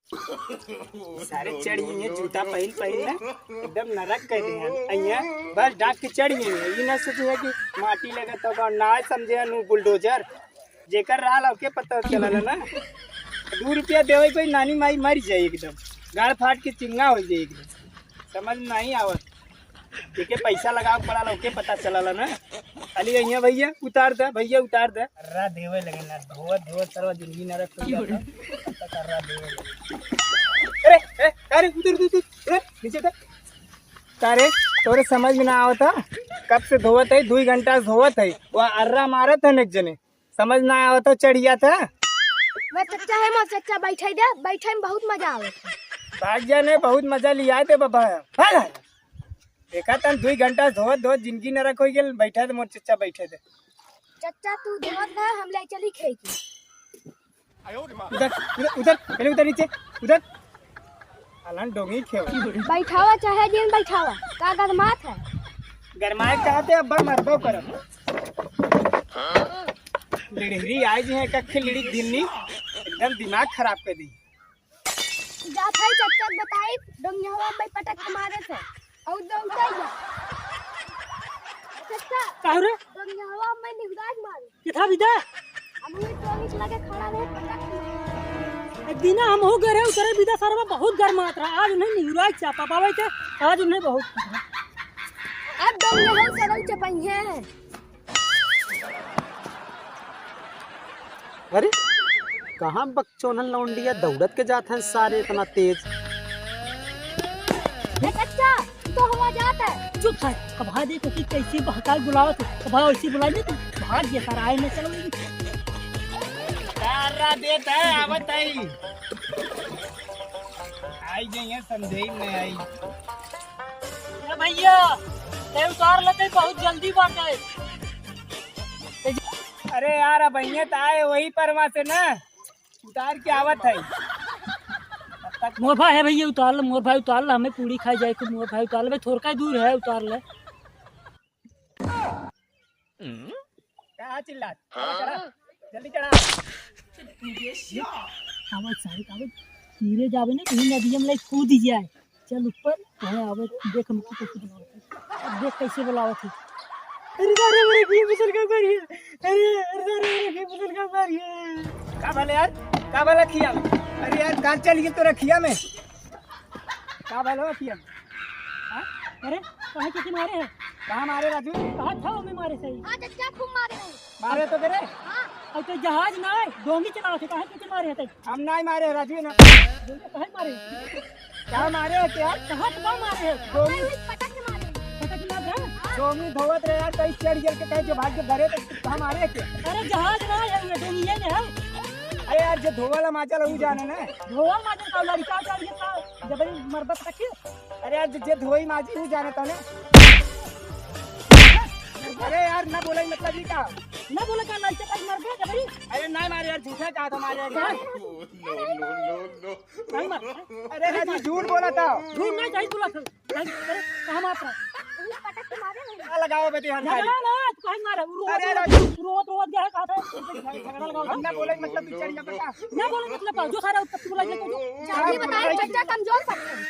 सारे चढ़ गए जूता पहन पहन ना एकदम नरक कर दिए अइया बस डाक के चढ़ गए ये ना सोचे कि माटी लगा तो ना समझे नु बुलडोजर जेकर राल ओके पता चलल ना 2 रुपया देवे कोई नानी माई मर जाए एकदम गाड़ फाट के चिंगा हो जाए एकदम समझ नहीं आवत देखे पैसा लगाव पड़ा ओके पता चलल ना खाली अइया भैया उतार दे अर्रा देवे लगे ना धोवत धोवत सर्व जिंदगी नरक हो जाता अर्रा देवे अरे अरे उधर नीचे तक तारे तोरे समझ में ना आवत कब से धोवत है 2 घंटा धोवत है वो अर्रा मारत है एक जने समझ ना आवत चढ़िया था मैं चच्चा है मोर चच्चा बैठे में बहुत मजा आवे भाग जाने बहुत मजा लिया थे बाबा देखा था 2 घंटा धोवत धोवत जिंदगी नरक हो गई बैठा थे मोर चच्चा बैठे थे चच्चा तू धोवत है हम ले चली खेत उधर पहले उधर नीचे उधर अलन डोंगी खेव बैठावा चाहे जिन बैठावा का गरमात है गरमाए चाहते अब मरबो करो लिड़हरी आई जी है कख लिड़ी दिन्नी एकदम दिमाग खराब कर दी जात है चच्चा बताई डोंगियावा में पटक मारे थे और दौड़ता जा चच्चा काहरे डोंगियावा में निगराज मारे किथा बिदा हम ये टोली लगे खड़ा रहे पटक एक दिन हम हो गए उतरे बिदा सर में बहुत गर्मात रहा आज नहीं निगराज चापा पावे थे आज नहीं बहुत अब डोंगियावा सरल चपइए अरे कहाँ बकचोनन लौंडिया दौड़त के जाते हैं सारे इतना तेज चच्चा तो हवा जाता है चुप है अब हाँ देखो कि कैसी बहकाल बुलावत है अब हाँ ऐसी बुलाई तो भाग गया सारा आए न चलो तारा देता है आवत आई जाइए समझे नहीं आई अरे भैया ते उतार लेते बहुत जल्दी बाटे अरे यार अब तो आए वही परमा से ना उतार के आवत है मोर भाई है भैया उतार ले मोर भाई उतार ले हमें पूरी खाई जाए तो मोर भाई उतार ले भाई थोड़ा दूर है उतार ले क्या चिल्ला जल्दी चढ़ा आवत सारी आवत धीरे जावे ना कहीं नदी में कूद जाए चल ऊपर कहे आवत देख हम कैसे बुलावत अब देख कैसे बुलावत है अरे मेरे की फिसल का मारिए अरे मेरे की फिसल का मारिए का भले यार का भला खिया अरे यार कहां चल गई तो रखिया में का भला खिया हां अरे कहां किसी मारे है कहां मारे राजू कहां था हमें मारे सही हां चच्चा खूब मारे मारे तो करे हां और तो जहाज ना है डोंगी चलाओ थे कहां किसी मारे है हम नहीं मारे राजू ना कहां मारे क्या मारे है क्या कहां तो मारे है डोंगी पटक मारे पटक ना था डोंगी धोवत रे यार कहीं चढ़ गिर के कहीं जो भाग के धरे तो कहां मारे क्या अरे जहाज ना है ये डोंगी है ना अरे यार जो धोवाला माचा लहू जाने ना धोवा माजन का लड़का चल गया जब मरबत रखी अरे यार जे धोई माजी हूं जाने तो ने अरे यार ना बोला मतलब ये का ना बोला का लड़का तक मर गया जबरी अरे नहीं मारे यार झूठा कहा था मारे यार नहीं मार अरे राजू झूठ बोला था झूठ नहीं चाहिए बोला था कहां मार पटक मारे क्या लगाओ बेटे हन झगड़ा ना तू कहीं मारा अरे राजू रोत गया कहा था झगड़ा लगाओ ना बोले मतलब पिक्चर यहाँ पे का ना बोलो मतलब जो सारा उत्तर बोला तो जल्दी बताए चच्चा कमजोर पड़ते हैं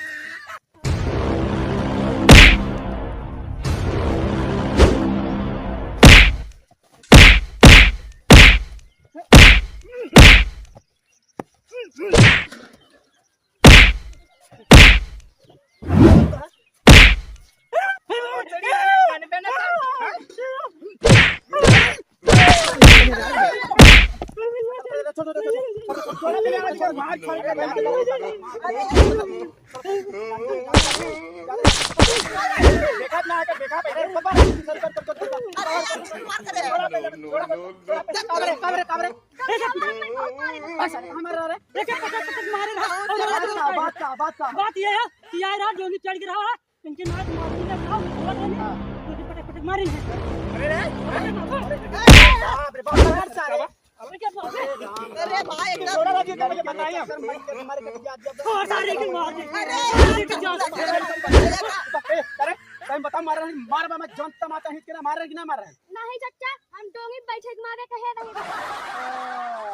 बात ये है कि यार रात जो चढ़ गिरा है इनके नाक मारती है खाओ पटक पटक मारी है अरे भाई एकदम थोड़ा लगे तो मुझे बताइए और सारे के मार दे अरे टाइम बता मार रहा है मार मैं जंत माता हिट के मार रहा है कि ना मार रहा है नहीं चच्चा हम डोंगी बैठे के मारे कहे नहीं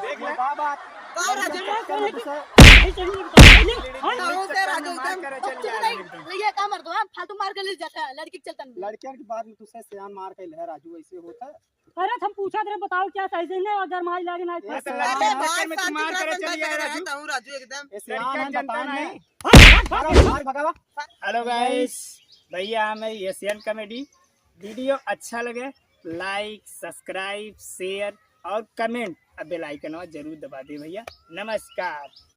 देख ले बाबा कौन राजा नहीं चाहिए मजाक करे चल यार एकदम। ये काम कर दो हां फालतू मार के ले जाता है लड़की के चलता नहीं लड़कियों के बाद में तुझसे सियान मार के ले राजू ऐसे होता है। अरे हम पूछा तेरे बताओ क्या सही नहीं अगर मार लागे ना ये तो अरे लड़का भाई चक्कर में तू मार करे चल यार राजू। हूँ राजू एकदम ये सियान है जनता बताओ नहीं। नहीं मार भगावा। हेलो गाइस, भैया हमें एशियन कॉमेडी वीडियो अच्छा लगे लाइक सब्सक्राइब शेयर और कमेंट और बेल आइकन जरूर दबा दे भैया। नमस्कार।